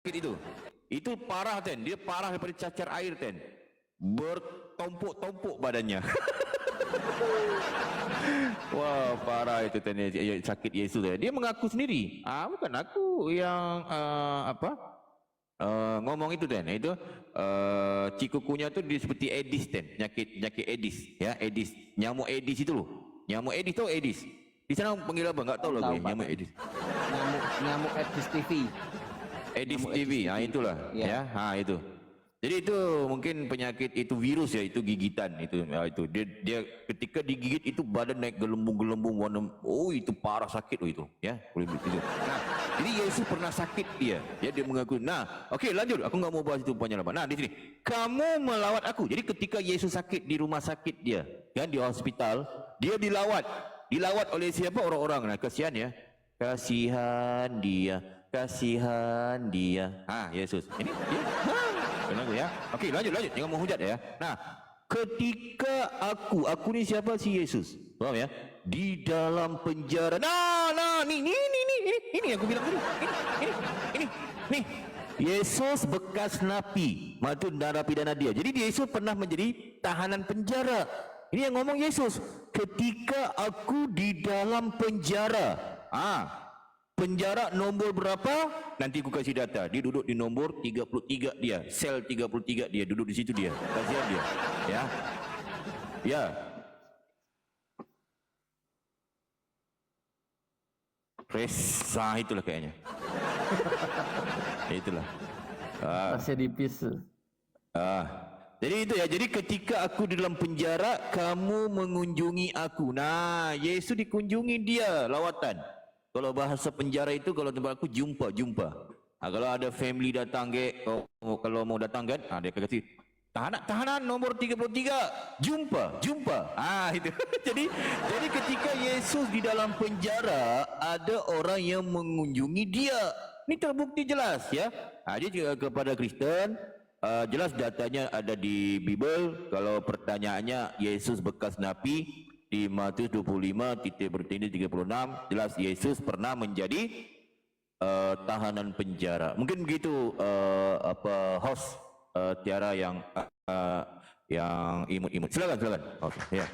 itu parah Ten, dia parah daripada cacar air Ten, bertompuk-tompuk badannya. Wah parah itu Ten, sakit Yesus dia mengaku sendiri, bukan aku yang ngomong itu Ten, itu cikukunya tu dia seperti Aedes Ten, penyakit Aedes ya, Aedes, nyamuk Aedes itu loh, nyamuk Aedes tu Aedes di sana panggil apa enggak tahu lagi, nyamuk Aedes, nyamuk Aedes TV. Aedes TV, itulah ya, itu. Jadi itu mungkin penyakit, itu virus ya, itu gigitan itu, dia ketika digigit itu badan naik gelembung-gelembung warna, itu parah sakit itu ya, boleh itu. Nah, jadi Yesus pernah sakit dia mengaku. Nah, okey lanjut, aku enggak mau bahas itu panjang lebar. Nah, di sini, kamu melawat aku. Jadi ketika Yesus sakit di rumah sakit dia, kan di hospital, dia dilawat oleh siapa? Orang-orang. Nah, kasihan ya. Kasihan dia. Yesus. Ini dia. Kenapa ya? Okey, lanjut. Jangan menghujat ya. Nah, ketika aku ni siapa? Si Yesus. Faham ya? Di dalam penjara. Nah, ini aku bilang tadi. Ini. Yesus bekas napi, maksud narapidana dia. Jadi Yesus pernah menjadi tahanan penjara. Ini yang ngomong Yesus. Ketika aku di dalam penjara. Penjara nombor berapa? Nanti aku kasih data. Dia duduk di nombor 33 dia. Sel 33 dia. Duduk di situ dia. Kasihan dia. Ya. Resah itulah kayaknya. Itulah. Masih dipis. Jadi itu ya. Jadi ketika aku di dalam penjara, kamu mengunjungi aku. Nah, Yesus dikunjungi dia lawatan. Kalau bahasa penjara itu, kalau tempat aku jumpa. Kalau ada family datang kalau mau datang kan, dia akan kasih tahanan nomor 33, jumpa. Itu. jadi ketika Yesus di dalam penjara, ada orang yang mengunjungi dia. Ini terbukti jelas ya. Dia juga kepada Kristen, jelas datanya ada di Bible. Kalau pertanyaannya Yesus bekas napi, di Matius 25:36 jelas Yesus pernah menjadi tahanan penjara. Mungkin begitu host Tiara yang imut. Silakan. Ya.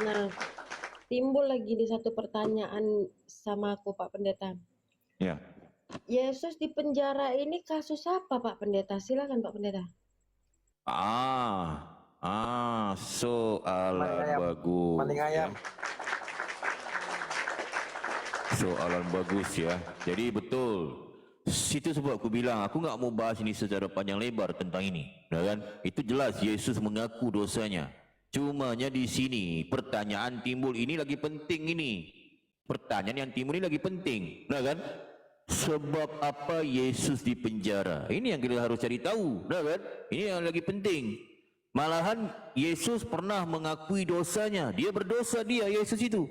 Nah, timbul lagi di satu pertanyaan sama aku Pak Pendeta. Ya. Yesus di penjara ini kasus apa Pak Pendeta? Silakan Pak Pendeta. Soalan bagus. Maling ayam. Soalan bagus ya. Jadi betul. Situ sebab aku bilang aku enggak mau bahas ini secara panjang lebar tentang ini. Kan? Itu jelas Yesus mengaku dosanya. Cumanya di sini pertanyaan timbul ini lagi penting ini. Pertanyaan yang timbul ini lagi penting. Kan? Sebab apa Yesus di penjara? Ini yang kita harus cari tahu. Kan? Ini yang lagi penting. Malahan Yesus pernah mengakui dosanya. Dia berdosa Yesus itu.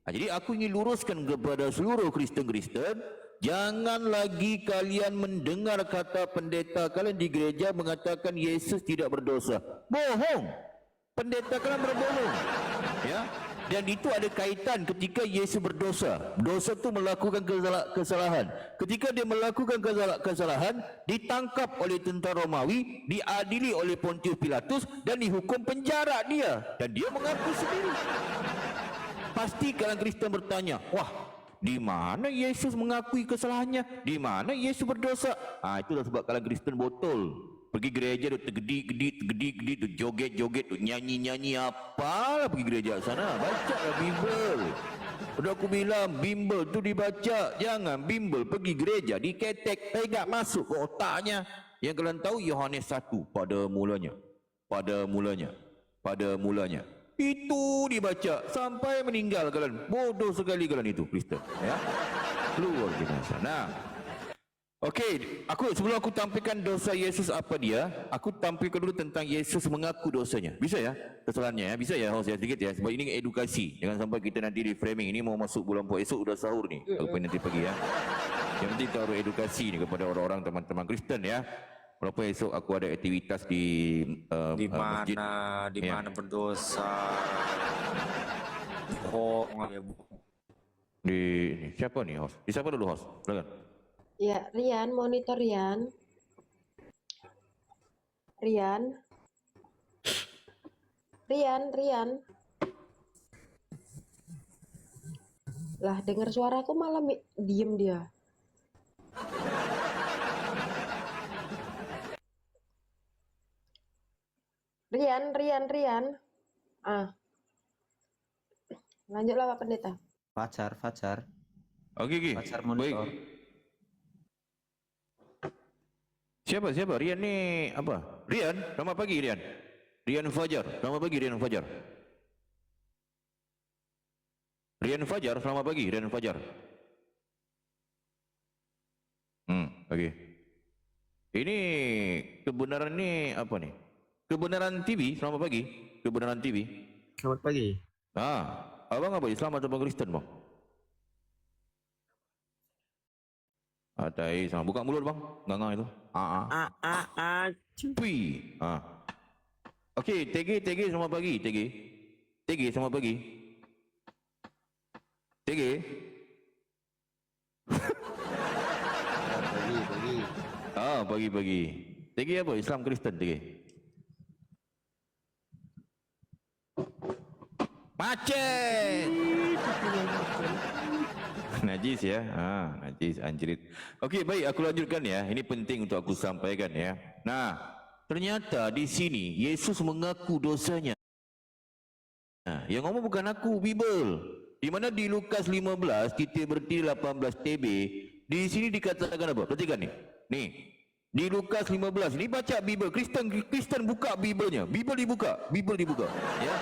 Jadi aku ingin luruskan kepada seluruh Kristen-Kristen, jangan lagi kalian mendengar kata pendeta kalian di gereja mengatakan Yesus tidak berdosa. Bohong. Pendeta kalian berbohong. Ya. Dan itu ada kaitan ketika Yesus berdosa. Dosa itu melakukan kesalahan. Ketika dia melakukan kesalahan, ditangkap oleh tentara Romawi, diadili oleh Pontius Pilatus dan dihukum penjara dia. Dan dia mengaku sendiri. Pasti kalian Kristen bertanya, wah, di mana Yesus mengakui kesalahannya? Di mana Yesus berdosa? Itulah sebab kalian Kristen botol. Pergi gereja tu tergedi-gedi tu joget-joget tu nyanyi-nyanyi apalah pergi gereja sana, bacalah Bible. Udah aku bilang Bible tu dibaca, jangan Bible pergi gereja diketek pegang masuk ke otaknya. Yang kalian tahu Yohanes 1 pada mulanya itu dibaca sampai meninggal kalian. Bodoh sekali kalian itu Kristen ya. Luar biasa. Nah, okey, sebelum aku tampilkan dosa Yesus apa dia, aku tampilkan dulu tentang Yesus mengaku dosanya. Bisa ya? Kesalahannya ya. Bisa ya host ya sedikit ya. Sebab ini edukasi. Jangan sampai kita nanti di framing. Ini mau masuk bulan puasa, esok udah sahur nih. Aku nanti pagi ya. Yang penting kita harus edukasi ni kepada orang-orang teman-teman Kristen ya. Walaupun esok aku ada aktivitas di masjid. Di mana berdosa. Di ini, siapa nih host? Di siapa dulu host? Silakan. Ya, Rian, monitor Rian. Rian. Rian. Lah, dengar suaraku malah diem dia. Rian. Lanjutlah Pak Pendeta. Fajar. Oke. Fajar Baik. monitor. Siapa? Rian nih apa? Rian, selamat pagi Rian. Rian Fajar, selamat pagi Rian Fajar. Rian Fajar, selamat pagi Rian Fajar. Oke. Ini kebenaran ini apa nih? Kebenaran TV, selamat pagi. Kebenaran TV. Selamat pagi. Abang apa Islam atau Kristen bang? Atai, sama buka mulut bang, nganga itu. Cui. Okey, TG selamat pagi, TG selamat pagi. TG. Pagi. TG apa? Islam Kristen TG. Macet. Najis ya. Najis anjrit. Okey, baik aku lanjutkan ya. Ini penting untuk aku sampaikan ya. Nah, ternyata di sini Yesus mengaku dosanya. Yang ngomong bukan aku, Bible. Di mana di Lukas 15 titik berti 18 TB, di sini dikatakan apa? Perhatikan nih. Nih. Di Lukas 15 ini baca Bible. Kristen buka Biblenya. Bible dibuka. Ya.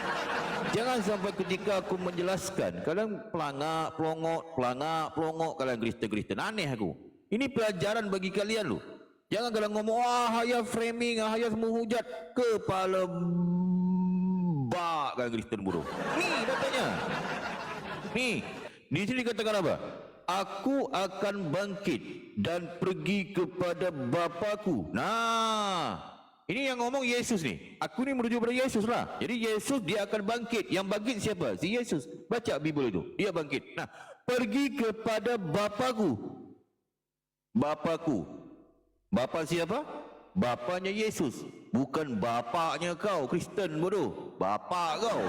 Jangan sampai ketika aku menjelaskan kalian pelangak, pelongok kalian Kristen. Aneh aku. Ini pelajaran bagi kalian loh. Jangan kalian ngomong hayat framing, hayat menghujat kepala bak kalian Kristen bodoh. Nih datanya. Nih, di sini dikatakan apa? Aku akan bangkit dan pergi kepada Bapakku. Nah, ini yang ngomong Yesus nih. Aku ni merujuk pada Yesus lah. Jadi Yesus dia akan bangkit. Yang bangkit siapa? Si Yesus. Baca Bible itu. Dia bangkit. Nah, pergi kepada Bapakku. Bapa siapa? Bapanya Yesus. Bukan bapaknya kau Kristen bodoh. Bapak kau.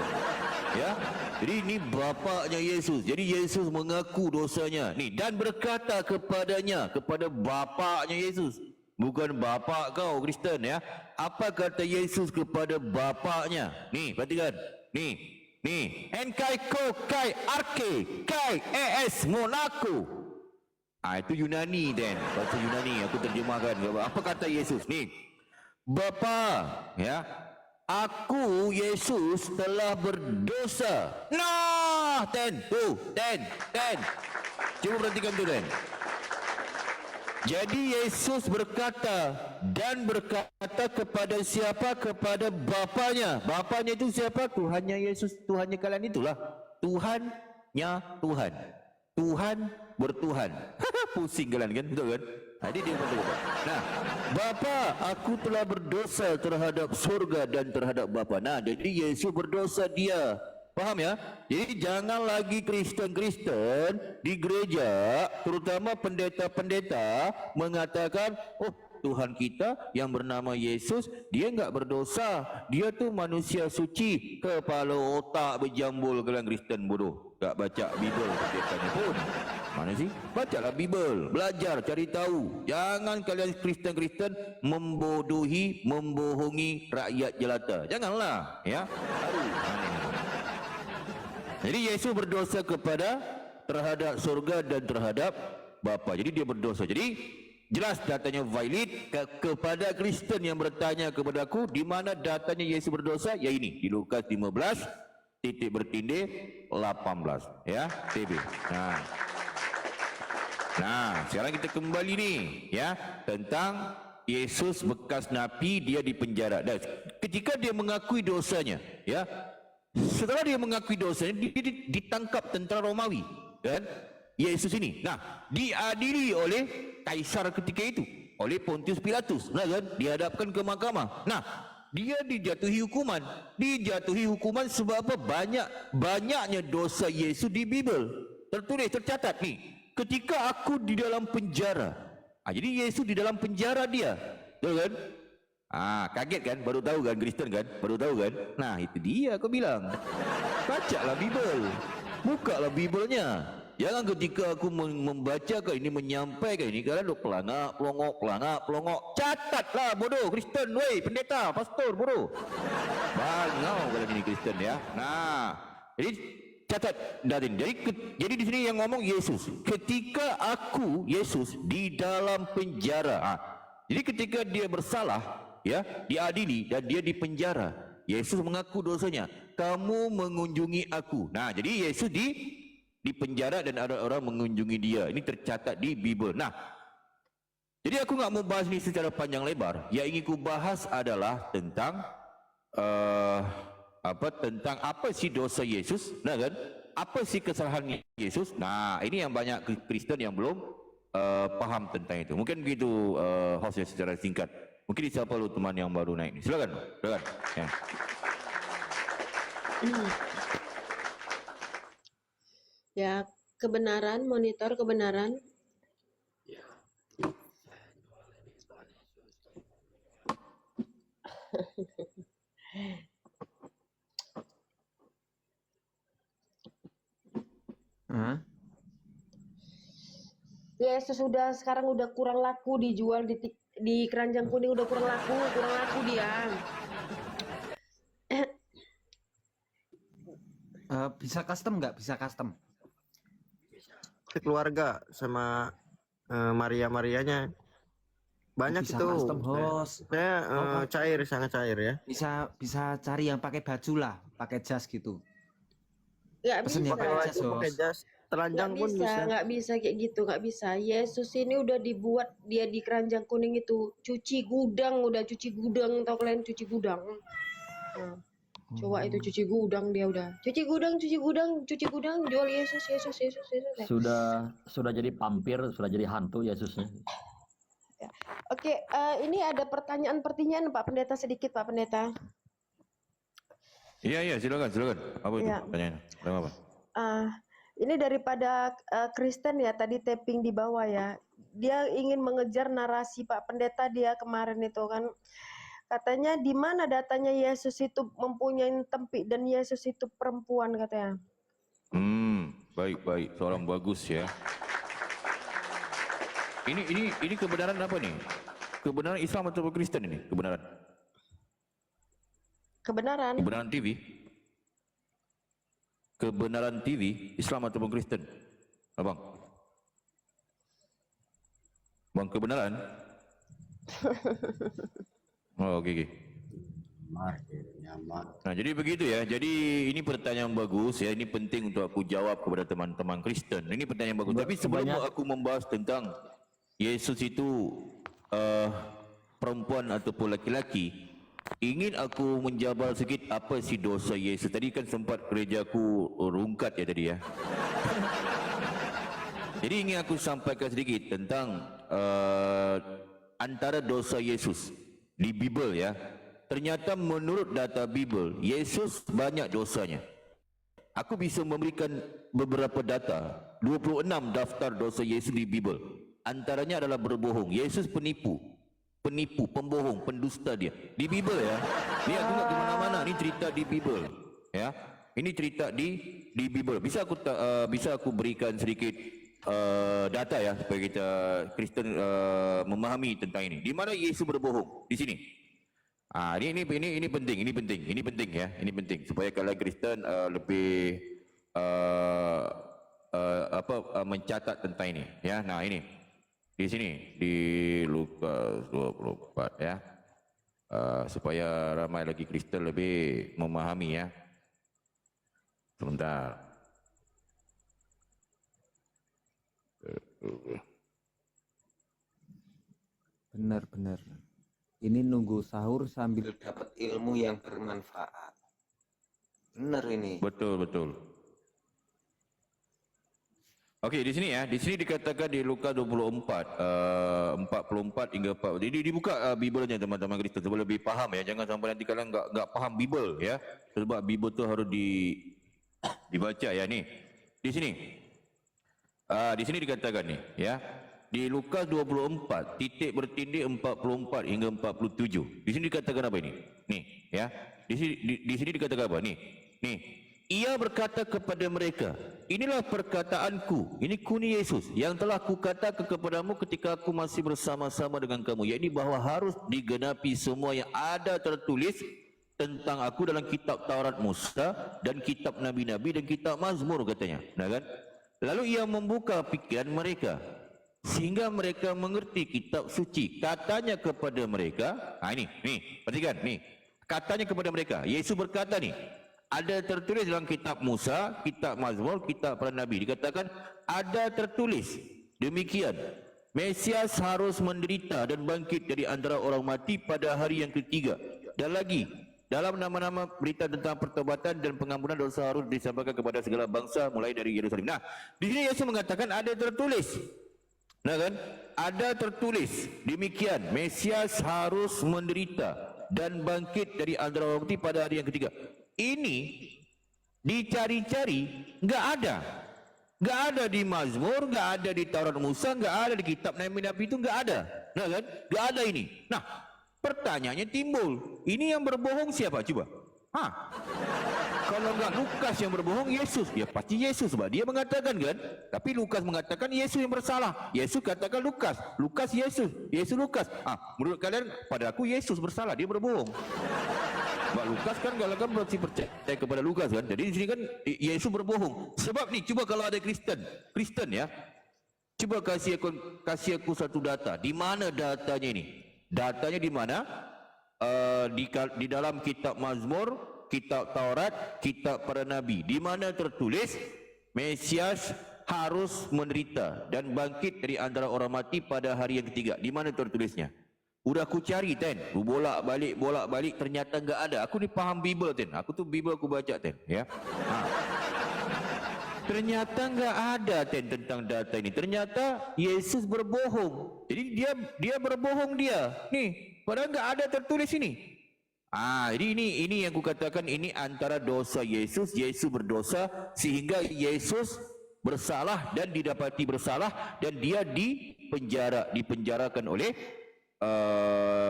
Ya. Jadi ini bapaknya Yesus. Jadi Yesus mengaku dosanya. Nih dan berkata kepadanya, kepada bapaknya Yesus. Bukan bapak kau Kristen ya. Apa kata Yesus kepada bapaknya? Nih, perhatikan. Nih. Enkai ko kai arke kai es monako. Itu Yunani dan bahasa Yunani aku terjemahkan. Apa kata Yesus? Nih. Bapa, ya. Aku Yesus telah berdosa. Nah, ten. Cuba perhatikan tu ten. Jadi Yesus berkata kepada siapa? Kepada Bapanya. Bapanya itu siapa? Tuhannya Yesus. Tuhannya kalian itulah. Tuhannya Tuhan. Tuhan bertuhan. Pusing kalian kan? Betul kan? Jadi dia kata, nah, Bapa, aku telah berdosa terhadap surga dan terhadap Bapa. Nah, jadi Yesus berdosa dia. Faham ya? Jadi jangan lagi Kristen-Kristen di gereja, terutama pendeta-pendeta mengatakan, oh Tuhan kita yang bernama Yesus, dia enggak berdosa. Dia tu manusia suci, kepala otak berjambul. Kalian Kristen bodoh. Tak baca Bible pendetanya pun. Mana sih? Bacalah Bible, belajar, cari tahu. Jangan kalian Kristen-Kristen membohongi rakyat jelata. Janganlah, ya. Jadi Yesus berdosa terhadap surga dan terhadap Bapa. Jadi dia berdosa. Jadi jelas datanya valid kepada Kristen yang bertanya kepada aku di mana datanya Yesus berdosa, ya ini di Lukas 15 titik bertindih 18 ya TB. Nah, sekarang kita kembali nih ya tentang Yesus bekas nabi, dia dipenjara. Dan ketika dia mengakui dosanya, ya, setelah dia mengakui dosanya, dia ditangkap tentara Romawi dan Yesus ini, nah, diadili oleh kaisar ketika itu, oleh Pontius Pilatus, nah kan, dihadapkan ke mahkamah. Nah, dia dijatuhi hukuman sebab apa? Banyaknya dosa Yesus di Bible. tertulis, tercatat nih. Ketika aku di dalam penjara. Jadi Yesus di dalam penjara dia. Betul kan? Kaget kan? Baru tahu kan Kristen kan? Baru tahu kan? Nah, itu dia aku bilang. Bacalah Bible. Bukalah Biblenya. Jangan ketika aku membacakan ini, menyampaikan ini, kalian duk pelangak, pelongok. Catatlah bodoh Kristen, weh, pendeta, pastor, bodoh. Bangau kalian ini Kristen ya. Nah, jadi catat Datin. Jadi di sini yang ngomong Yesus. Ketika aku Yesus di dalam penjara. Jadi ketika dia bersalah, ya, diadili dan dia di penjara, Yesus mengaku dosanya. Kamu mengunjungi aku. Nah, jadi Yesus di penjara dan ada orang mengunjungi dia. Ini tercatat di Bible. Nah, jadi aku nggak mau bahas ini secara panjang lebar. Yang ingin ku bahas adalah tentang tentang apa sih dosa Yesus, nah kan? Apa sih kesalahan Yesus? Nah, ini yang banyak Kristen yang belum paham tentang itu. Mungkin begitu hostnya secara singkat. Mungkin siapa lu teman yang baru naik ini? Silakan. Ya. Ya, kebenaran, monitor kebenaran. Yesus sekarang udah kurang laku dijual di keranjang kuning, udah kurang laku dia. Bisa custom nggak? Bisa custom. Keluarga sama Maria-Marianya banyak Bisa itu. custom host. Saya cair, sangat cair ya. Bisa cari yang pakai baju lah, pakai jas gitu. Nggak Pesen bisa. yang pakai jas, Pakai jas, telanjang pun bisa. Nggak bisa kayak gitu, nggak bisa. Yesus ini udah dibuat dia di keranjang kuning itu cuci gudang, tau kalian cuci gudang. Nah, coba itu cuci gudang dia udah. Cuci gudang, jual Yesus. Sudah jadi vampir, sudah jadi hantu Yesusnya. Oke, ini ada pertanyaan Pak Pendeta sedikit, Pak Pendeta. Iya, silakan. Apa itu pertanyaannya? Tentang apa? Ini daripada Kristen ya, tadi tapping di bawah ya. Dia ingin mengejar narasi Pak Pendeta dia kemarin itu kan. Katanya di mana datanya Yesus itu mempunyai tempi dan Yesus itu perempuan katanya. Baik. Soalan bagus ya. Ini kebenaran apa nih? Kebenaran Islam atau Kristen ini? Kebenaran TV. Kebenaran TV Islam atau Kristen? Abang. Bang, kebenaran? Oh, oke. Nah, jadi begitu ya. Jadi ini pertanyaan bagus ya. Ini penting untuk aku jawab kepada teman-teman Kristen. Ini pertanyaan bagus. Tapi sebelum aku membahas tentang Yesus itu perempuan ataupun laki-laki, ingin aku menjawab sedikit apa sih dosa Yesus. Tadi kan sempat gerejaku rungkat ya tadi ya. Jadi ingin aku sampaikan sedikit tentang antara dosa Yesus di Bible ya. Ternyata menurut data Bible, Yesus banyak dosanya. Aku bisa memberikan beberapa data, 26 daftar dosa Yesus di Bible. Antaranya adalah berbohong. Yesus penipu, pembohong, pendusta dia. Di Bible ya. Ini aku nggak kemana-mana. Ini cerita di Bible ya. Ini cerita di Bible. Bisa aku berikan sedikit data ya supaya kita Kristen memahami tentang ini. Di mana Yesus berbohong? Di sini. Ini penting ya. Ini penting supaya kalian Kristen lebih mencatat tentang ini ya. Nah, ini di sini di Lukas 24 ya. Supaya ramai lagi Kristen lebih memahami ya. Sebentar. Benar. Ini nunggu sahur sambil dapat ilmu yang bermanfaat. Benar ini. Betul. Oke, di sini ya. Di sini dikatakan di Lukas 24 44 hingga 4. Jadi dibuka Bible-nya teman-teman Kristen supaya lebih paham ya. Jangan sampai nanti kalian enggak paham Bible ya. Sebab Bible tu harus dibaca ya nih. Di sini. Di sini dikatakan nih, ya. Di Lukas 24, titik bertindih 44 hingga 47. Di sini dikatakan apa ini? Nih, ya. Di sini dikatakan apa? Nih. Ia berkata kepada mereka, inilah perkataanku, ini kuni Yesus, yang telah kukatakan kepadamu ketika aku masih bersama-sama dengan kamu, yakni bahwa harus digenapi semua yang ada tertulis tentang aku dalam kitab Taurat Musa dan kitab Nabi-Nabi dan kitab Mazmur, katanya. Nah kan? Lalu ia membuka pikiran mereka sehingga mereka mengerti kitab suci. Katanya kepada mereka, ini, perhatikan, nih. Katanya kepada mereka, Yesus berkata nih, ada tertulis dalam kitab Musa, kitab Mazmur, kitab para Nabi. Dikatakan ada tertulis demikian, Mesias harus menderita dan bangkit dari antara orang mati pada hari yang ketiga. Dan lagi, dalam nama-nama berita tentang pertobatan dan pengampunan dosa harus disampaikan kepada segala bangsa mulai dari Yerusalem. Nah, di sini Yesus mengatakan ada tertulis. Nah kan? Ada tertulis demikian, Mesias harus menderita dan bangkit dari antara orang mati pada hari yang ketiga. Ini dicari-cari, nggak ada di Mazmur, nggak ada di Taurat Musa, nggak ada di kitab Nabi-Nabi, itu nggak ada. Nah kan? Nggak ada ini. Nah, pertanyaannya timbul, ini yang berbohong siapa? Coba. Kalau nggak Lukas yang berbohong, Yesus. Ya pasti Yesus, sebab dia mengatakan kan. Tapi Lukas mengatakan Yesus yang bersalah. Yesus katakan Lukas. Lukas Yesus. Yesus Lukas. Menurut kalian, pada aku Yesus bersalah, dia berbohong. Sebab Lukas kan galakkan berarti percaya kepada Lukas kan. Jadi di sini kan Yesus berbohong. Sebab nih, coba kalau ada Kristen ya. Coba kasih aku satu data. Di mana datanya ini? Datanya di mana? Di dalam kitab Mazmur, kitab Taurat, kitab para Nabi. Di mana tertulis Mesias harus menderita dan bangkit dari antara orang mati pada hari yang ketiga. Di mana tertulisnya? Udah aku cari Ten, aku bolak-balik ternyata enggak ada. Aku ni faham Bible Ten. Aku tu Bible aku baca Ten, ya. Ternyata enggak ada Ten tentang data ini. Ternyata Yesus berbohong. Jadi dia berbohong dia. Nih, padahal enggak ada tertulis ini. Jadi ini yang aku katakan, ini antara dosa Yesus berdosa sehingga Yesus bersalah dan didapati bersalah dan dia dipenjarakan oleh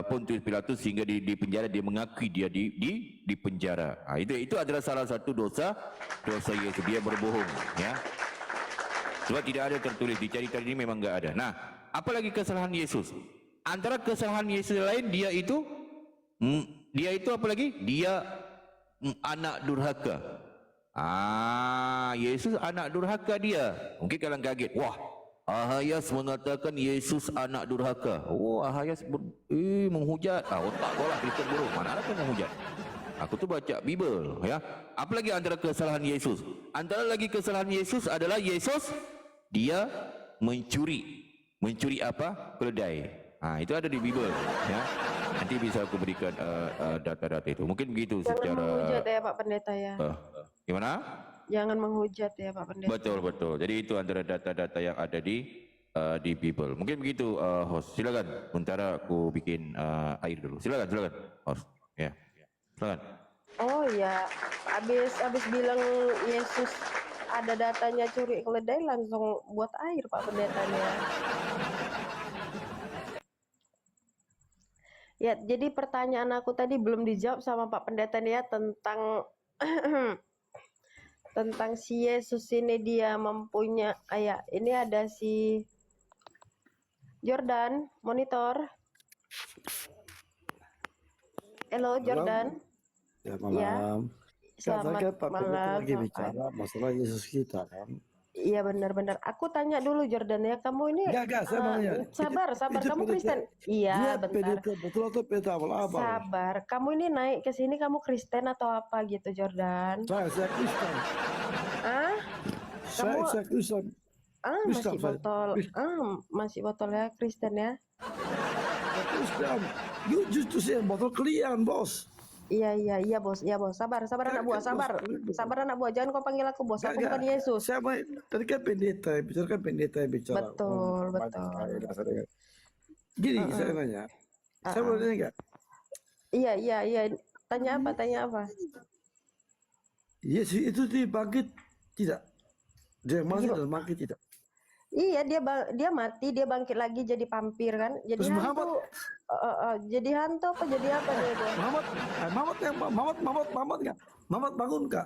Pontius Pilatus sehingga di penjara, dia mengakui dia di penjara. Itu adalah salah satu dosa Yesus, dia berbohong, ya. Sebab tidak ada tertulis, dicari-cari ini memang enggak ada. Nah, apalagi kesalahan Yesus? Antara kesalahan Yesus lain, dia itu apa lagi? Dia anak durhaka. Yesus anak durhaka dia. Mungkin kalian kaget. Wah, Ahayas mengatakan Yesus anak durhaka. Ahayas menghujat. Otak kau lah Kristen buruk. Mana ada kau menghujat? Aku tu baca Bible, ya. Apalagi antara kesalahan Yesus? Antara lagi kesalahan Yesus adalah Yesus dia mencuri. Mencuri apa? Keledai. Itu ada di Bible, ya. Nanti bisa aku berikan data-data itu. Mungkin begitu. Jangan secara menghujat ya Pak Pendeta ya. Gimana? Jangan menghujat ya Pak Pendeta. Betul. Jadi itu antara data-data yang ada di Bible. Mungkin begitu, host. Silakan. Sementara aku bikin air dulu. Silakan, host. Ya, silakan. Oh ya, habis bilang Yesus ada datanya curi keledai, langsung buat air Pak Pendetanya. Ya, jadi pertanyaan aku tadi belum dijawab sama Pak Pendeta nih ya, tentang tentang si Yesus ini, dia mempunyai ini ada si Jordan monitor. Halo Jordan. Ya malam. Selamat Pak Pendeta malam. lagi bicara masalah Yesus kita kan. Iya benar-benar. Aku tanya dulu Jordan ya, kamu ini Enggak, saya mau nanya. sabar, Itu kamu pendeta. Kristen? Iya, Dia bentar. pendeta betul atau pendeta abal-abal? Sabar. Kamu ini naik ke sini kamu Kristen atau apa gitu Jordan? Saya Kristen. Kamu Saya Kristen. masih Kristen, saya. botol. Masih botol ya Kristen ya. Saya Kristen. You justru saya botol kalian, bos. Iya bos, sabar anak buah, sabar anak buah, jangan kau panggil aku bos, aku bukan Yesus. Saya tadi kan pendeta bicara. Betul. Gini saya nanya. Saya boleh nanya enggak? Iya. Tanya apa? Yesus itu dibangkit tidak? Dia masih dan bangkit tidak? Iya, dia mati, dia bangkit lagi jadi vampir kan. Jadi Terus hantu. Muhammad? Jadi hantu apa jadi apa dia itu? Mamat nggak? Mamat bangun nggak?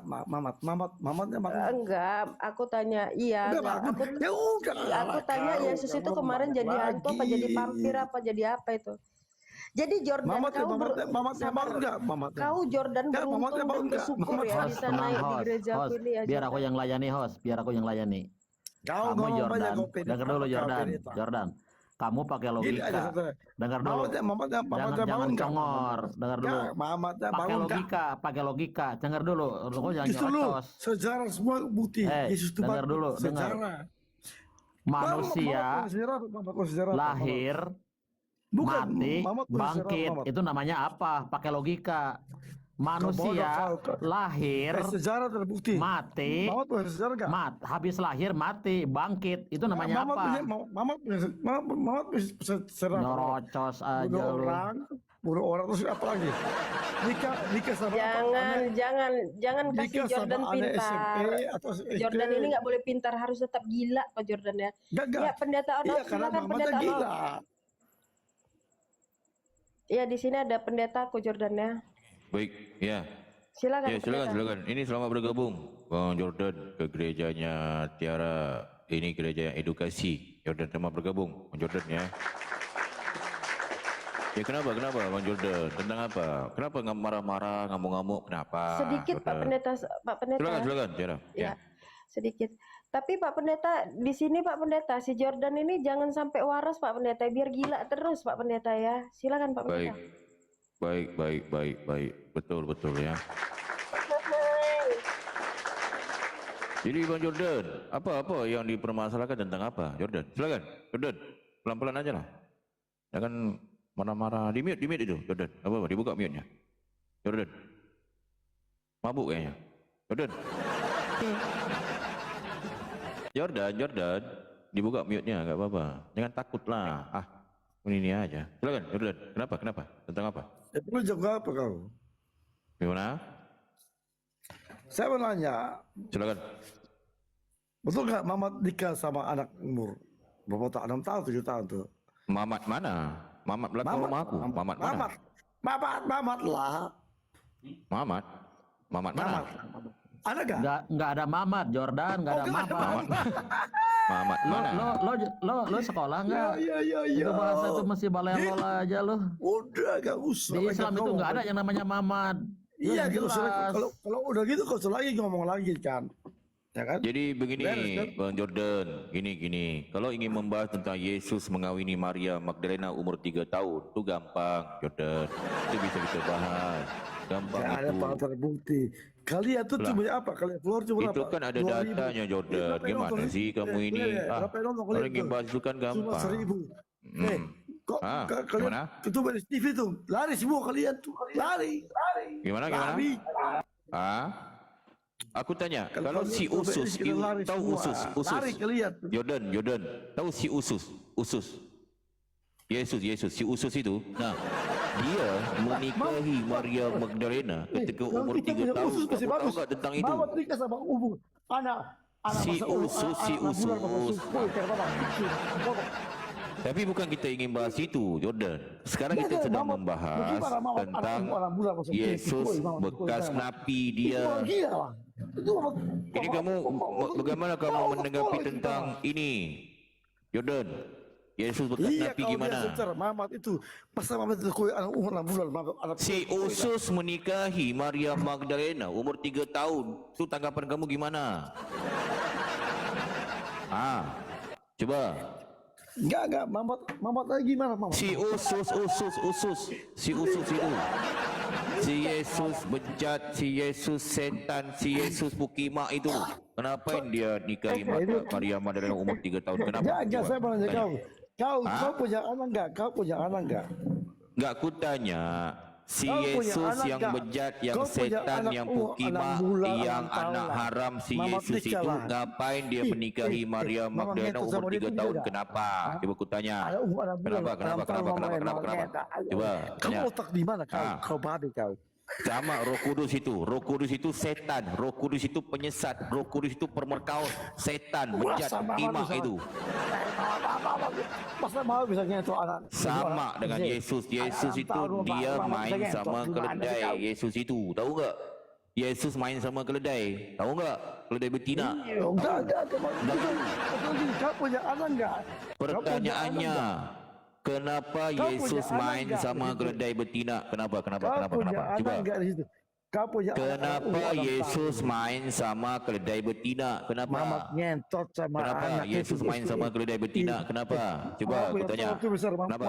Mamatnya bangun. Enggak, aku tanya, iya, Udah enggak. bangun. Ya udah. Aku tanya kau, Yesus itu kamu kemarin jadi hantu apa lagi. jadi vampir apa jadi apa itu? Jadi Jordan, Mamatnya sabar. bangun nggak? Mamatnya. Kau Jordan Enggak, beruntung Mamatnya dan bangun nggak? bersyukur Mamat. ya Host, bisa tenang, naik di host, gereja aku host. ini ya. Biar aku Jordan. yang layani, host. Biar aku yang layani. Kau Kamu ngomong banyak Jordan, kau pendeta, dengar dulu kau Jordan, pendeta. Jordan. Kamu pakai Gini aja logika. saudara. Dengar dulu. Mamatnya Jangan bangun nggak? congor. Dengar dulu. Nggak, Mamatnya Pakai bangun nggak? logika, pakai logika. Dengar dulu. Lu jangan Justru lu nyerocos. sejarah semua bukti. Yesus itu dengar bangkit. dulu, dengar. Sejarah. Manusia Sejarah apa? lahir, Bukan, mati, Mamat punya sejarah, bangkit. Mamat. Itu namanya apa? Pakai logika. Manusia kau. lahir, Sejarah terbukti. mati, Mamat punya sejarah nggak? habis lahir mati, bangkit. Itu namanya Mamat apa? Mamat punya sejarah. Nyerocos aja lu. Bunuh orang terus apa lagi? Nikah sama Jangan kasih nikah Jordan sama anak pintar. SMP atau SD. Jordan ini nggak boleh pintar, harus tetap gila Pak Jordan ya. Nggak. Ya pendeta Iya, Onov, karena silakan Mamatnya pendeta Onov. gila. Iya di sini ada pendeta aku Jordan ya. Baik, ya. Silakan. Ya, pendeta. silakan. Ini selamat bergabung Bang Jordan ke gerejanya Tiara. Ini gereja yang edukasi. Jordan selamat bergabung Bang Jordan ya. Ya kenapa Bang Jordan? Tentang apa? Kenapa nggak marah-marah, ngamuk-ngamuk? Kenapa? Sedikit Pak Jordan? Pendeta. Silakan Tiara. Ya, sedikit. Tapi Pak Pendeta, di sini Pak Pendeta, si Jordan ini jangan sampai waras Pak Pendeta, biar gila terus Pak Pendeta ya. Silakan Pak Pendeta. Baik. Betul ya. Jadi Bang Jordan, apa yang dipermasalahkan tentang apa? Jordan, silakan. Jordan, pelan-pelan aja lah. Jangan marah-marah. Di mute itu, Jordan. Apa? Dibuka mute-nya. Jordan. Mabuk kayaknya. Jordan. Jordan. Dibuka mute-nya, enggak apa-apa. Jangan takut lah. Ini aja. Silakan, Jordan. Kenapa? Tentang apa? Lu jawab apa kau? Gimana? Saya mau nanya, Silakan. betul nggak Mamat nikah sama anak umur berapa tahun? 6 tahun, 7 tahun tuh? Mamat mana? Mamat belakang rumah aku. Mamat mana? Mamat lah. Mamat mana? Ada nggak? Nggak ada Mamat, Jordan, nggak ada nggak ada Mamat. Mamat mana? Lo sekolah nggak? Iya. Itu bahasa itu masih balelol aja lo. Udah gak usah. Di Islam itu nggak ada yang namanya Mamat. Iya, Jelas. kalau udah gitu kau usah lagi ngomong lagi kan. Ya kan? Jadi begini Beres, kan? Bang Jordan, gini. Kalau ingin membahas tentang Yesus mengawini Maria Magdalena umur 3 tahun, itu gampang Jordan. Itu bisa kita bahas. Gampang Gak ada itu. fakta terbukti. Kalian tuh Lah. cuma apa? Kalian keluar cuma Itu apa? kan ada 2.000. datanya Jordan. Berapa yang Gimana nonton? sih kamu ini? Berapa yang nonton Kalau kalian ingin tuh? bahas itu kan Cuma gampang. 1.000. Kok kalian Gimana? itu dari TV tuh lari semua kalian tuh lari. Gimana? Lari. Aku tanya, Kalau kalau si kalian Usus, kita lari tahu semua. Usus. Lari kalian. Jordan, tahu si Usus. Yesus, si Usus itu. Nah, dia menikahi Maria Magdalena ketika umur 3 tahun. Usus masih Kamu tahu bagus. nggak tentang itu? Mama nikah sama umur anak Si masa Usus, si anak bulan, Bapak Usus. Boy, kayak Bapak. Tapi bukan kita ingin bahas itu, Jordan. Sekarang kita sedang membahas tentang Yesus bekas napi dia. Ini kamu bagaimana kamu menanggapi tentang ini, Jordan? Yesus bekas napi gimana? Mamat itu pasal Mamat itu kue anak umur 6 bulan. Si Usus menikahi Maria Magdalena umur 3 tahun. Itu tanggapan kamu gimana? Coba. Enggak, Mamat lagi gimana Mamat? Si Usus. Si Usus itu. Si Yesus bejat, si Yesus setan, si Yesus Bukima itu. Kenapa dia nikahi Maria Magdalena umur 3 tahun? Kenapa? Enggak, saya mau nanya kau. Kau punya anak enggak? Enggak, aku tanya. Si Yesus yang bejat, yang setan, yang Bukima, yang anak haram, si Yesus itu ngapain dia menikahi Maria Magdalena umur 3 tahun? Kenapa? Coba aku tanya. Kenapa? Coba Kamu tanya. otak di mana kau? Kau babi kau. Sama Roh Kudus itu. Roh Kudus itu setan. Roh Kudus itu penyesat. Roh Kudus itu pemerkaut. Setan, bejat, imak itu. Masa mau bisa nyentuh anak? Sama dengan Yesus. Yesus itu dia main sama keledai. Yesus itu, tahu enggak? Yesus main sama keledai. Tahu enggak? Keledai betina. Enggak ada. Kau punya anak enggak? Pertanyaannya, kenapa Kau Yesus punya anak main enggak? sama keledai betina? Kenapa? Kau punya anak Coba. enggak di situ? Kau punya Kenapa Yesus main sama keledai betina? Kenapa? Mamat nyentot sama Kenapa anak Yesus itu. main sama keledai betina? Kenapa? Coba aku tanya. Kenapa?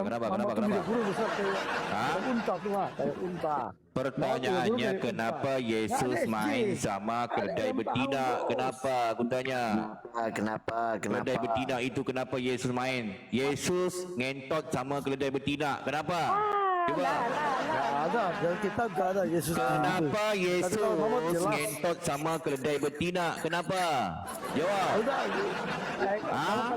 Hah? Unta tuh lah, kayak unta. Pertanyaannya, kenapa Yesus main sama keledai betina? Kenapa? Aku tanya. Kenapa? Keledai betina itu kenapa Yesus main? Yesus ngentot sama keledai betina. Kenapa? Coba. Enggak ada, dan kita enggak ada Yesus. Kenapa Yesus Tapi kalau Muhammad jelas. ngentot sama keledai betina? Kenapa? Jawab. Udah. Hah?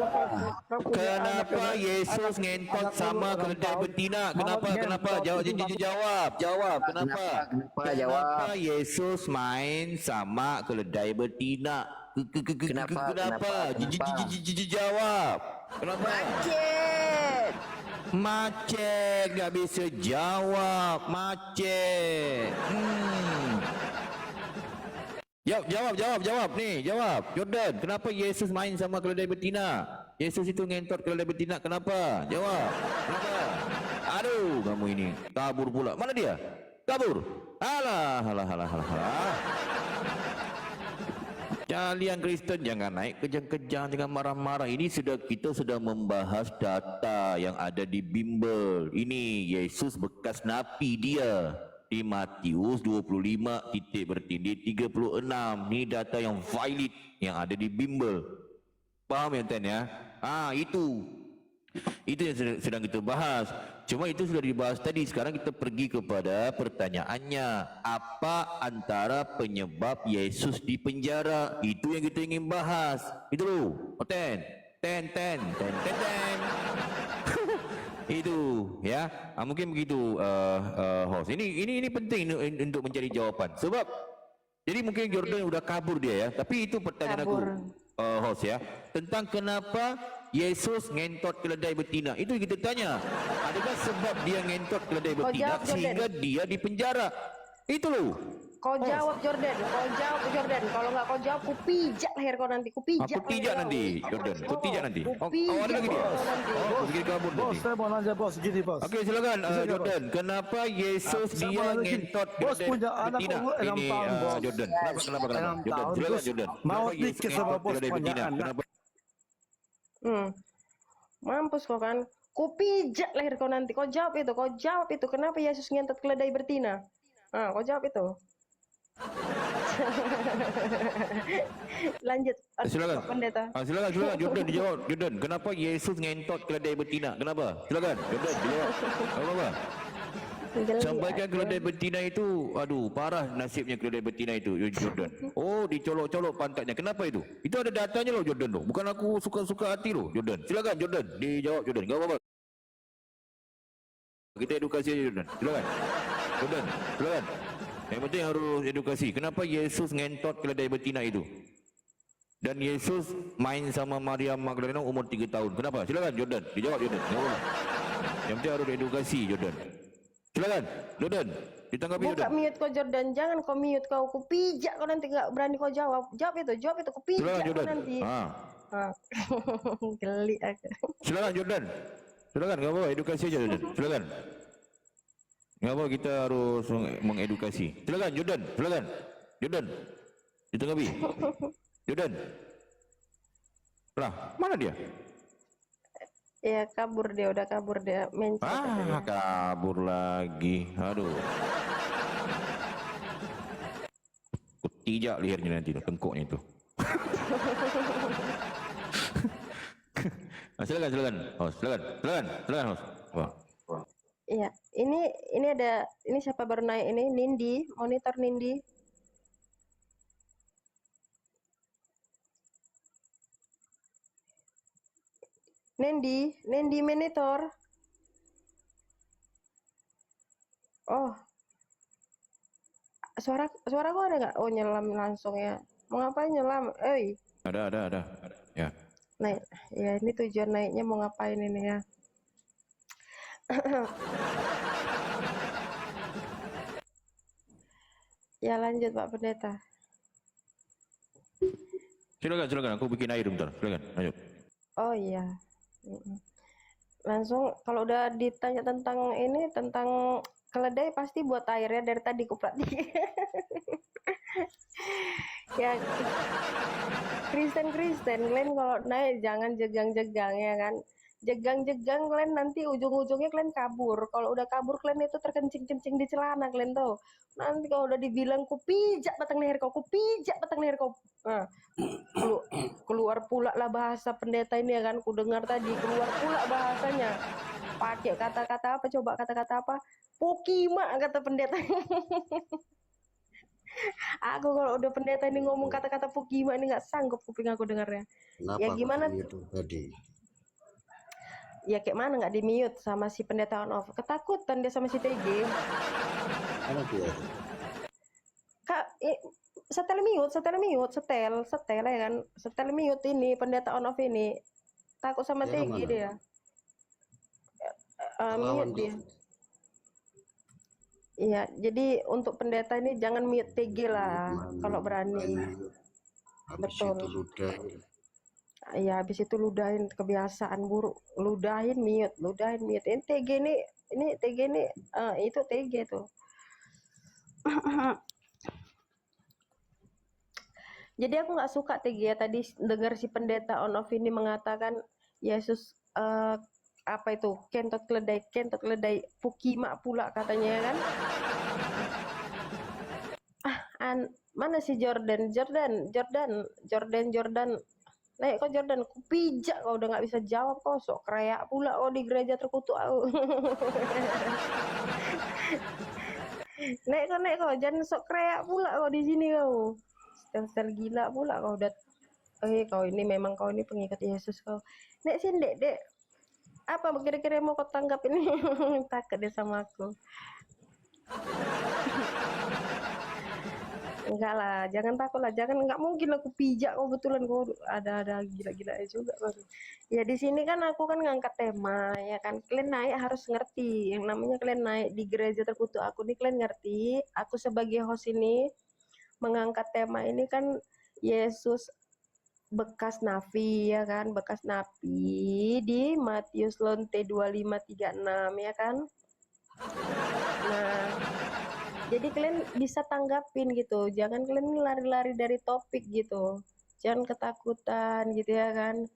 Kenapa Yesus ngentot sama keledai betina? Kenapa? Kenapa? Jawab. Kenapa? Kenapa Yesus main sama keledai betina? Kenapa? Jawab. Kenapa? Macet, nggak bisa jawab. Macet. Jawab nih, jawab. Jordan, kenapa Yesus main sama keledai betina? Yesus itu ngentot keledai betina, kenapa? Jawab. Kenapa? Aduh, kamu ini kabur pula. Mana dia? Kabur. Alah. Kalian Kristen jangan naik kejang-kejang, jangan marah-marah. Ini kita sudah membahas data yang ada di bimbel. Ini Yesus bekas nabi dia. Di Matius 25 titik bertindih 36. Ini data yang valid yang ada di bimbel. Paham ya tuan ya? Itu yang sedang kita bahas. Cuma itu sudah dibahas tadi. Sekarang kita pergi kepada pertanyaannya. Apa antara penyebab Yesus di penjara? Itu yang kita ingin bahas. Itu loh. Ten. Itu ya. Mungkin begitu host. Ini penting untuk mencari jawaban. Sebab jadi mungkin Jordan udah kabur dia ya. Tapi itu pertanyaan aku host ya. Tentang kenapa Yesus ngentot keledai betina. Itu kita tanya. Adakah sebab dia ngentot keledai betina sehingga dia di penjara? Itu loh. Kau jawab Jordan. Kalau nggak kau jawab, ku pijak leher kau nanti. Ku pijak nanti, Jordan. Ku pijak nanti. Ada lagi dia. Begini kabur Bos, nanti. saya mau nanya bos, gini bos. Okey, silakan Jordan. Kenapa Yesus dia ngentot Bos keledai punya anak betina? umur 6 Ini tahun, bos. Jordan. Kenapa? 6 Jordan, tahun, silakan bos. Jordan. Mau Kenapa Yesus dikit sama ngentot bos keledai punya betina? anak. Kenapa? Mampus kau kan. Ku pijak leher kau nanti. Kau jawab itu. Kenapa Yesus ngentot keledai betina? Kau jawab itu. Lanjut. Silakan. Pendeta. Silakan Jordan dijawab. Jordan, kenapa Yesus ngentot keledai betina? Kenapa? Silakan Jordan dijawab. Apa? Sampaikan keledai betina itu, aduh parah nasibnya keledai betina itu Jordan. Oh, dicolok-colok pantatnya. Kenapa itu? Itu ada datanya loh Jordan loh. Bukan aku suka-suka hati loh Jordan. Silakan Jordan dijawab Jordan. Enggak apa-apa. Kita edukasi aja Jordan. Silakan. Jordan, silakan. Yang penting harus edukasi. Kenapa Yesus ngentot keledai betina itu? Dan Yesus main sama Maria Magdalena umur 3 tahun. Kenapa? Silakan Jordan. Dijawab Jordan. Enggak apa-apa. Yang penting harus edukasi Jordan. Silakan Jordan. Ditanggapi Buka Jordan. mute kau Jordan. Jangan kau mute kau. Ku pijak kau nanti, nggak berani kau jawab. Jawab itu. Ku pijak Silakan kau Jordan. nanti. Geli aku. Silakan Jordan. Silakan, enggak apa-apa, edukasi aja Jordan. Silakan. Enggak apa, kita harus mengedukasi. Silakan Jordan, silakan. Jordan. Ditanggapi. Jordan. Lah, mana dia? Ya udah kabur dia. Mencet. Kabur lagi. Aduh. Kutijak lehernya nanti tuh, tengkuknya itu. Silakan. Silakan host. Wah. Iya, ini ada siapa baru naik ini? Nindi, monitor Nindi. Nindi monitor. Oh. suara gua ada nggak? Oh, nyelam langsung ya. Mau ngapain nyelam? Ada. Ya. Naik. Ya, ini tujuan naiknya mau ngapain ini ya? Ya lanjut Pak Pendeta. Silakan. Aku bikin air bentar. Silakan. Lanjut. Oh iya. Langsung kalau udah ditanya tentang ini, tentang keledai pasti buat airnya dari tadi kuperhatiin. Ya, Kristen, kalian kalau naik jangan jegang-jegang ya kan. Jegang-jegang kalian nanti ujung-ujungnya kalian kabur. Kalau udah kabur kalian itu terkencing-kencing di celana kalian tuh. Nanti kalau udah dibilang kupijak batang leher kau, Nah, keluar pula lah bahasa pendeta ini ya kan. Ku dengar tadi keluar pula bahasanya. Pakai kata-kata apa coba, kata-kata apa? Pokima kata pendeta. Aku kalau udah pendeta ini ngomong kata-kata Pokima ini nggak sanggup kuping aku dengarnya. Kenapa Ya gimana itu tadi? ya kayak mana nggak di mute sama si pendeta on off, ketakutan dia sama si TG. Mana dia? Kak, setel mute ya kan, setel mute ini pendeta on off ini takut sama Dia TG kemana? dia. Lawan Mute dia. dia. Iya, jadi untuk pendeta ini jangan mute TG lah kalau berani. Habis Betul. itu ludah. Ya habis itu ludahin, kebiasaan buruk, ludahin mute. Ini TG ini itu TG tuh. Jadi aku nggak suka TG ya, tadi dengar si pendeta on off ini mengatakan Yesus apa itu kentot keledai Pokima pula katanya ya kan. Mana si Jordan naik kok Jordan, ku pijak kau, udah nggak bisa jawab kau, sok kreak pula kau di gereja terkutuk aku. naik kau jangan sok kreak pula kau di sini kau, setel gila pula kau udah. Kau ini memang kau ini pengikut Yesus kau. Nek sini dek apa kira-kira mau kau tanggap ini? Takut dia sama aku. Enggak lah, jangan takut lah, nggak mungkin aku pijak kau, betulan kau ada gila-gila juga baru. Ya di sini kan aku kan ngangkat tema ya kan, kalian naik harus ngerti yang namanya kalian naik di gereja terkutuk aku nih, kalian ngerti aku sebagai host ini mengangkat tema ini kan Yesus bekas nabi ya kan, bekas nabi di Matius lonte 25:36 ya kan. Nah, jadi kalian bisa tanggapin gitu, jangan kalian lari-lari dari topik gitu, jangan ketakutan gitu ya kan.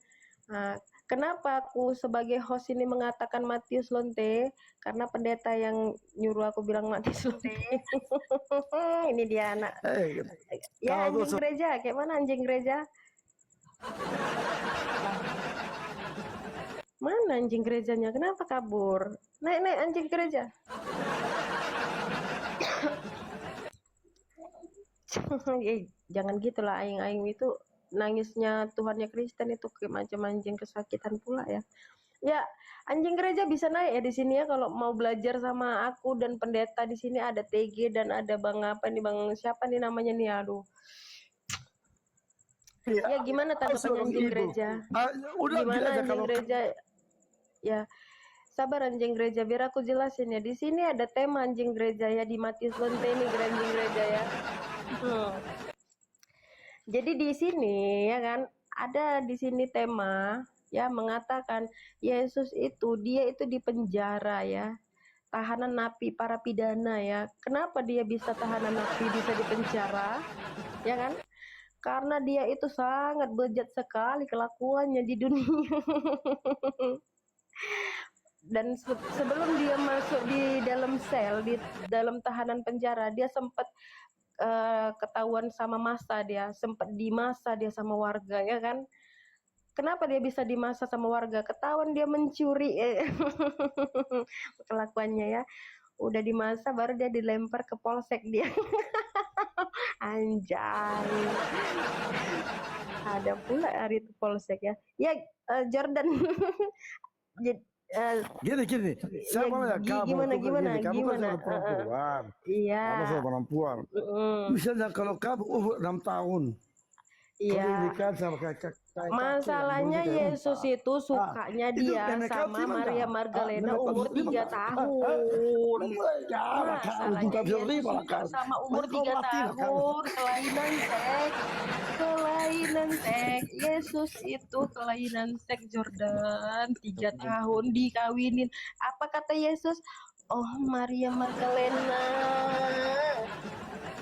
Nah, kenapa aku sebagai host ini mengatakan Matius lonte? Karena pendeta yang nyuruh aku bilang Matius lonte. Ini dia anak. Ya anjing gereja, kayak mana anjing gereja? Mana anjing gerejanya? Kenapa kabur? Naik anjing gereja. Jangan gitulah, aing itu nangisnya Tuhannya Kristen itu kayak macam anjing kesakitan pula ya. Ya, anjing gereja bisa naik ya di sini ya kalau mau belajar sama aku dan pendeta di sini, ada TG dan ada Bang apa nih, Bang siapa nih namanya nih, aduh. Ya gimana tanggapan anjing gereja? Gimana anjing gereja? Ya, sabar anjing gereja, biar aku jelasin ya. Di sini ada tema anjing gereja ya, di Matius lonte ini anjing gereja ya. Jadi di sini ya kan ada di sini tema ya mengatakan Yesus itu dia itu di penjara ya, tahanan napi para pidana ya. Kenapa dia bisa tahanan napi, bisa di penjara? Ya kan? Karena dia itu sangat bejat sekali kelakuannya di dunia. Dan sebelum dia masuk di dalam sel, di dalam tahanan penjara, dia sempat ketahuan sama massa, dia sempat dimasa dia sama warga ya kan. Kenapa dia bisa dimasa sama warga? Ketahuan dia mencuri kelakuannya ya. Udah dimasa baru dia dilempar ke polsek dia. Anjay. Ada pula hari itu polsek ya. Ya Jordan. Gini, saya Ya, mau ya kamu gimana tuh kan gimana gini, kamu kan gimana? seorang perempuan, Iya. kamu seorang perempuan. Misalnya kalau kamu umur 6 tahun, kalau Iya. nikah sama kakek yang Masalahnya berusia kayak Yesus empat. itu sukanya Itu dia nenek kamu sama terima Maria nggak? Magdalena Nenek kamu umur terima 3 nggak? tahun. Jangan, kamu Masalahnya juga bisa Yesus terima lah suka kamu. sama umur Masih kau 3 mati lah kamu. tahun, kelainan seks. Kelainan seks. Yesus itu kelainan seks Jordan, 3 tahun dikawinin. Apa kata Yesus? Oh Maria Magdalena,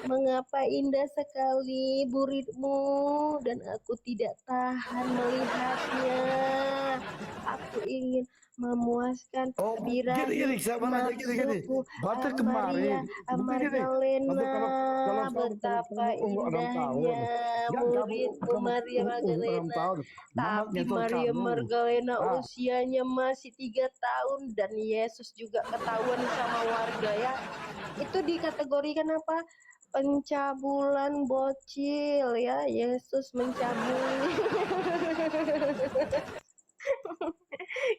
mengapa indah sekali buritmu dan aku tidak tahan melihatnya. Aku ingin memuaskan Oh, gini, birahi saya mau nanya gini. nafsuku. Berarti Maria kemarin, begini, Magdalena, berarti kalau betapa kamu umur 6 tahun, indahnya kan muridmu Maria umur 6 Magdalena. tahun, mama Tapi nyentuh Maria kamu. Magdalena Ah, usianya masih 3 tahun dan Yesus juga ketahuan sama warga ya. Itu dikategorikan apa? Pencabulan bocil ya. Yesus mencabuli.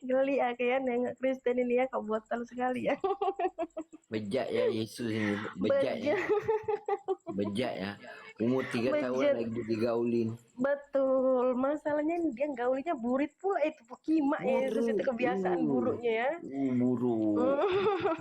Geli ya kayak nengok Kristen ini ya, kau botol sekali ya. Bejak ya Yesus ini, bejak ya, bejak ya. Umur 3 tahun Bejat. lagi digaulin. Betul, masalahnya dia gaulinya burit pula itu Pokima Yesus itu kebiasaan buruknya ya. Buruk.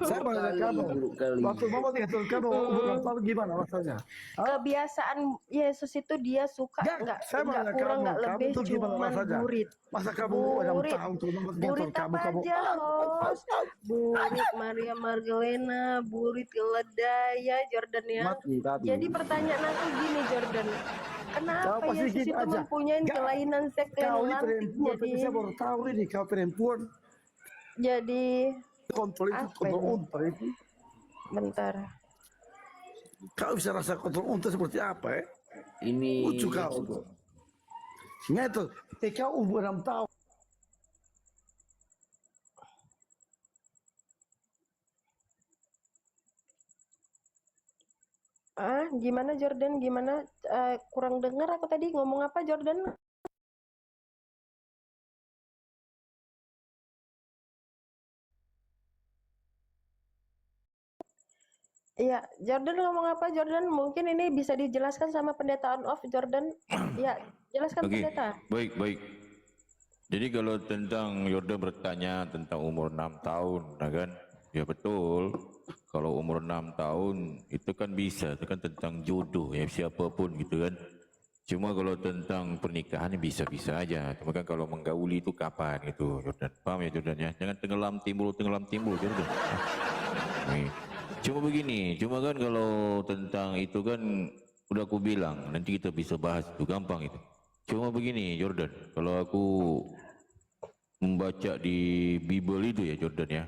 saya mau nanya kamu, Buruk kali. waktu mama nyentuh kamu umur 6 tahun gimana rasanya? Hah? Kebiasaan Yesus itu dia suka Nggak, saya mau nggak nanya kurang kamu, nggak kamu lebih tuh gimana cuman rasanya? burit. Masa kamu 6 Burit. tahun tuh mama nyentuh Burit kamu, apa aja host? Burit Maria Magdalena, burit keledai ya Jordan ya. mati tadi. Jadi pertanyaan aku gini Jordan, Kau kenapa pasti Yesus gini itu aja. mempunyai Nggak, kelainan seks kau ini lantik perempuan, tapi saya baru tahu ini kau perempuan. jadi Kontrol itu, Apa kontrol itu? unta itu. bentar. Kau bisa rasa kontrol unta seperti apa ya? Ini Lucu kau. Ingat itu, kau umur 6 tahun. Gimana Jordan? Gimana? Kurang dengar aku tadi ngomong apa Jordan? Iya, Jordan ngomong apa Jordan? Mungkin ini bisa dijelaskan sama pendeta on off Jordan. Ya, jelaskan Oke, pendeta. baik. Jadi kalau tentang Yordan bertanya tentang umur 6 tahun, nah kan? Ya betul. Kalau umur 6 tahun itu kan bisa, itu kan tentang jodoh ya siapapun gitu kan. Cuma kalau tentang pernikahan bisa-bisa aja. Cuma kan kalau menggauli itu kapan gitu Yordan. Paham ya Yordan ya? Jangan tenggelam timbul Yordan. Nih. Cuma begini, cuma kan kalau tentang itu kan udah aku bilang nanti kita bisa bahas itu gampang itu. Cuma begini Jordan, kalau aku membaca di Bible itu ya Jordan ya,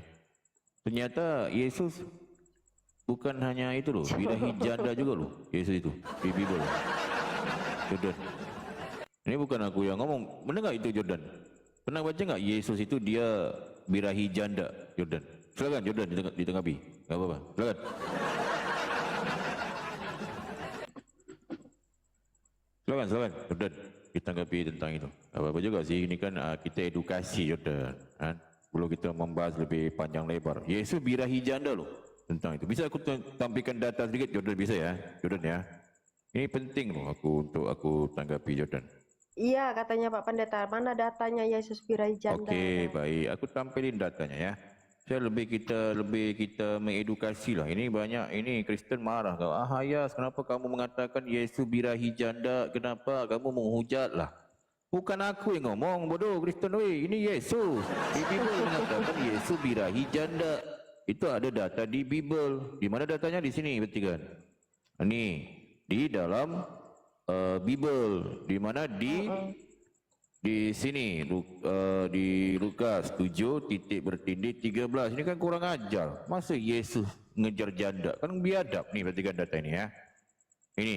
ternyata Yesus bukan hanya itu loh, birahi janda juga loh Yesus itu di Bible. Jordan, ini bukan aku yang ngomong, benar nggak itu Jordan? Pernah baca nggak Yesus itu dia birahi janda Jordan? Silakan Jordan ditanggapi, nggak apa-apa. Silakan. Silakan Jordan ditanggapi tentang itu. Apa-apa juga sih, ini kan kita edukasi Jordan. Kan? Perlu kita membahas lebih panjang lebar. Yesus birahi janda loh tentang itu. Bisa aku tampilkan data sedikit Jordan, bisa ya Jordan ya. Ini penting loh untuk aku tanggapi Jordan. Iya, katanya Pak Pendeta. Mana datanya Yesus birahi janda? Oke, baik. Aku tampilin datanya ya. Saya lebih kita mengedukasi lah. Ini banyak ini Kristen marah. Hayas, kenapa kamu mengatakan Yesus birahi janda? Kenapa kamu menghujat lah? Bukan aku yang ngomong, bodoh Kristen. Weh, ini Yesus. Di Bible mengatakan Yesus birahi janda. Itu ada data di Bible. Di mana datanya? Di sini, bertiga. Ini di dalam Bible. Di mana di sini di Lukas 7 titik bertindih 13. Ini kan kurang ajar. Masa Yesus ngejar janda? Kan biadab nih, perhatikan data ini ya. Ini.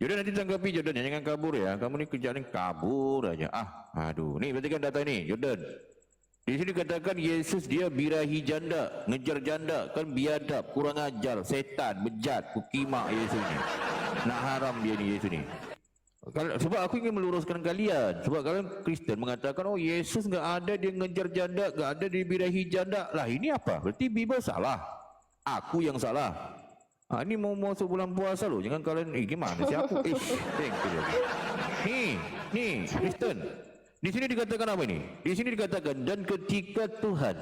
Jordan nanti tanggapi Jordan, jangan kabur ya. Kamu ini kerjaan kabur aja. Aduh. Nih perhatikan data ini Jordan. Di sini katakan Yesus dia birahi janda, ngejar janda, kan biadab, kurang ajar, setan, bejat, kukimak Yesus ini. Nak haram dia ni Yesus ni. Sebab aku ingin meluruskan kalian. Sebab kalian Kristen mengatakan, oh Yesus nggak ada, dia ngejar janda, nggak ada, dia birahi janda. Lah ini apa? Berarti Bible salah. Aku yang salah. Ini mau masuk bulan puasa loh. Jangan kalian, gimana sih aku? Nih, Kristen. Di sini dikatakan apa ini? Di sini dikatakan, dan ketika Tuhan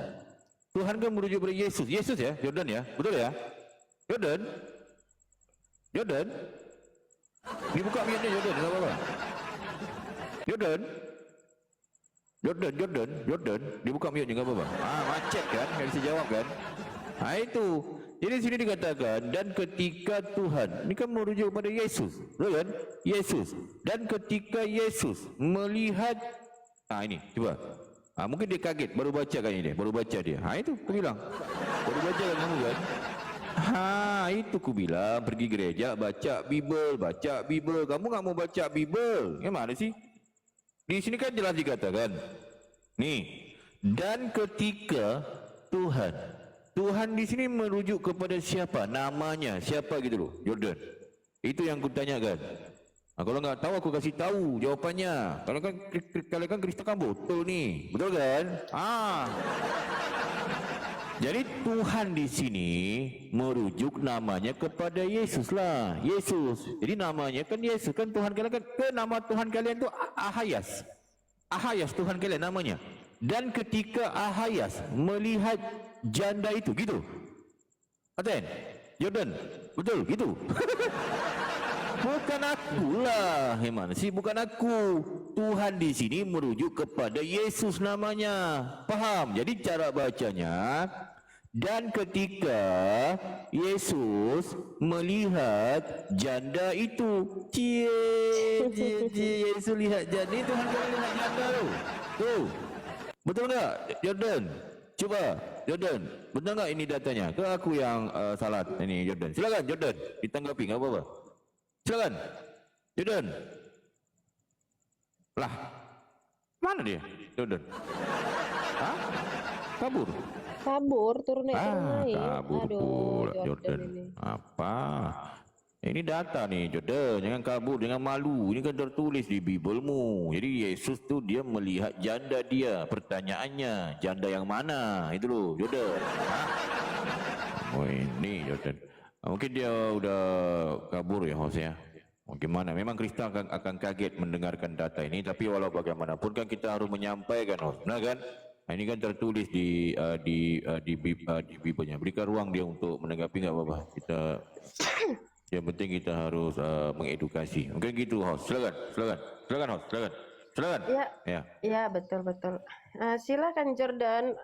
kan merujuk pada Yesus. Yesus ya, Jordan ya, betul ya? Jordan. Dibuka mic-nya Jordan, enggak apa-apa. Jordan, dibuka mic-nya enggak apa-apa. Macet kan, enggak bisa jawab kan? Itu. Jadi di sini dikatakan, dan ketika Tuhan, ini kan merujuk pada Yesus, betul kan? Yesus. Dan ketika Yesus melihat, ini coba. Mungkin dia kaget, baru baca kan ini, baru baca dia. Itu aku bilang. Baru baca kan kamu kan? Itu ku bilang, pergi gereja baca Bible. Kamu nggak mau baca Bible? Gimana sih? Di sini kan jelas dikatakan. Nih, dan ketika Tuhan di sini merujuk kepada siapa? Namanya siapa gitu loh, Jordan. Itu yang ku tanyakan. Kalau nggak tahu aku kasih tahu jawabannya. Kalian kan Kristen kan betul nih, betul kan? Jadi Tuhan di sini merujuk namanya kepada Yesus lah. Yesus. Jadi namanya kan Yesus, kan Tuhan kalian kan, nama Tuhan kalian itu Ahayas. Ahayas Tuhan kalian namanya. Dan ketika Ahayas melihat janda itu, gitu. Aten, Jordan, betul gitu. Bukan aku lah, gimana sih? Bukan aku. Tuhan di sini merujuk kepada Yesus namanya. Paham? Jadi cara bacanya, dan ketika Yesus melihat janda itu, Yesus lihat janda itu, Tuhan kalian lihat janda tuh. Betul nggak, Jordan? Coba, Jordan, benar nggak ini datanya? Ke aku yang salah ini, Jordan. Silakan, Jordan, ditanggapi nggak apa-apa. Silakan, Jordan. Lah, mana dia, Jordan? Kabur, turun naik. Kabur pula Jordan. Ini. Apa? Ini data nih, Jordan. Jangan kabur, jangan malu. Ini kan tertulis di Biblemu. Jadi Yesus tuh dia melihat janda dia. Pertanyaannya, janda yang mana? Itu loh, Jordan. Oh ini Jordan. Mungkin dia udah kabur ya, host ya. Gimana? Memang Kristen akan kaget mendengarkan data ini. Tapi walau bagaimanapun kan kita harus menyampaikan, host. Benar kan? Ini kan tertulis di Bible-nya. Berikan ruang dia untuk menanggapi, nggak apa-apa. Yang penting kita harus mengedukasi. Mungkin gitu, host. Silakan, host. Silakan. Ya, betul. Silakan Jordan.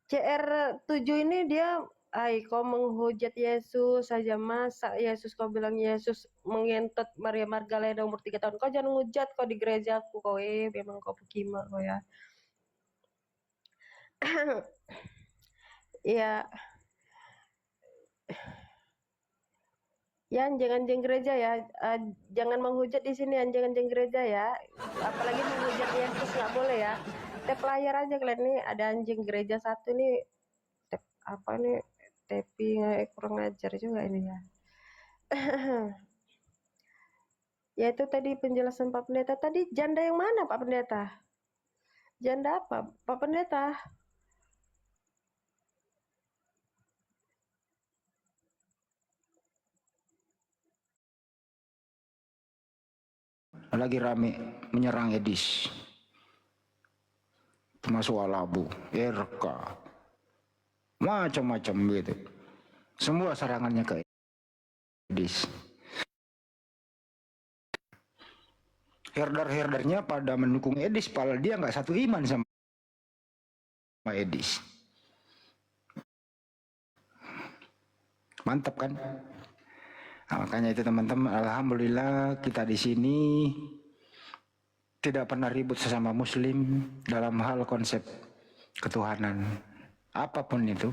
CR7 ini dia, kau menghujat Yesus saja, masa Yesus kau bilang Yesus mengentot Maria Magdalena umur 3 tahun. Kau jangan hujat kau di gerejaku kau, memang kau pekima kau ya. Ya, anjing-anjing gereja ya, jangan menghujat di sini, anjing-anjing gereja ya, apalagi menghujat Yesus nggak boleh ya. Tap layar aja kalian nih, ada anjing gereja satu nih, tapping kurang ajar juga ini ya. Ya itu tadi penjelasan Pak Pendeta. Tadi janda yang mana Pak Pendeta? Janda apa Pak Pendeta? Lagi rame menyerang Edis, termasuk Alabu, RK, macam-macam gitu. Semua serangannya ke Edis. Herder-herdernya pada mendukung Edis, padahal dia nggak satu iman sama Edis. Mantap kan? Nah, makanya itu teman-teman, alhamdulillah kita di sini tidak pernah ribut sesama muslim dalam hal konsep ketuhanan apapun itu,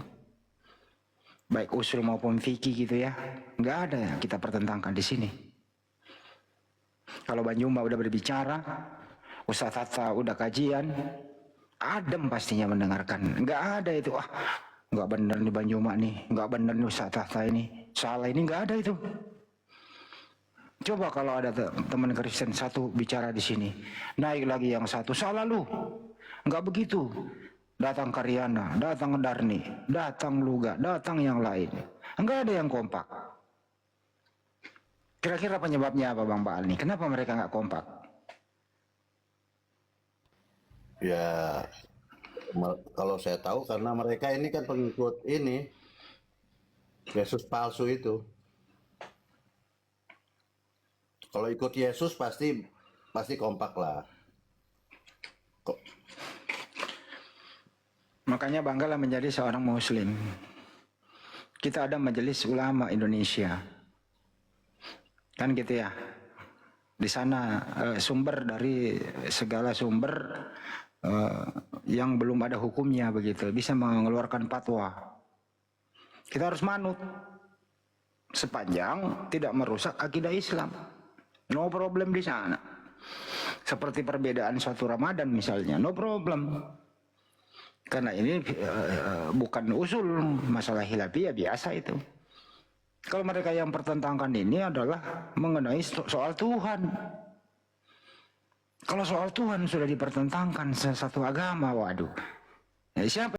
baik usul maupun fikih gitu ya, nggak ada yang kita pertentangkan di sini. Kalau Banjuma udah berbicara, Ustaz Hatta udah kajian, adem pastinya mendengarkan. Nggak ada itu, nggak bener nih Banjuma nih, nggak bener nih Ustaz Hatta ini, salah ini, nggak ada itu. Coba kalau ada teman Kristen satu bicara di sini, naik lagi yang satu, salah lu. Enggak begitu. Datang Karyana, datang Darni, datang Luga, datang yang lain. Enggak ada yang kompak. Kira-kira penyebabnya apa Bang Baal nih? Kenapa mereka nggak kompak? Ya, kalau saya tahu karena mereka ini kan pengikut ini Yesus palsu itu. Kalau ikut Yesus pasti kompak lah. Makanya banggalah menjadi seorang Muslim. Kita ada Majelis Ulama Indonesia, kan gitu ya. Di sana sumber dari segala sumber yang belum ada hukumnya begitu bisa mengeluarkan fatwa. Kita harus manut sepanjang tidak merusak akidah Islam. No problem di sana. Seperti perbedaan suatu Ramadan misalnya, no problem. Karena ini bukan usul masalah khilafiyah biasa itu. Kalau mereka yang pertentangkan ini adalah mengenai soal Tuhan. Kalau soal Tuhan sudah dipertentangkan satu agama, waduh. Siapa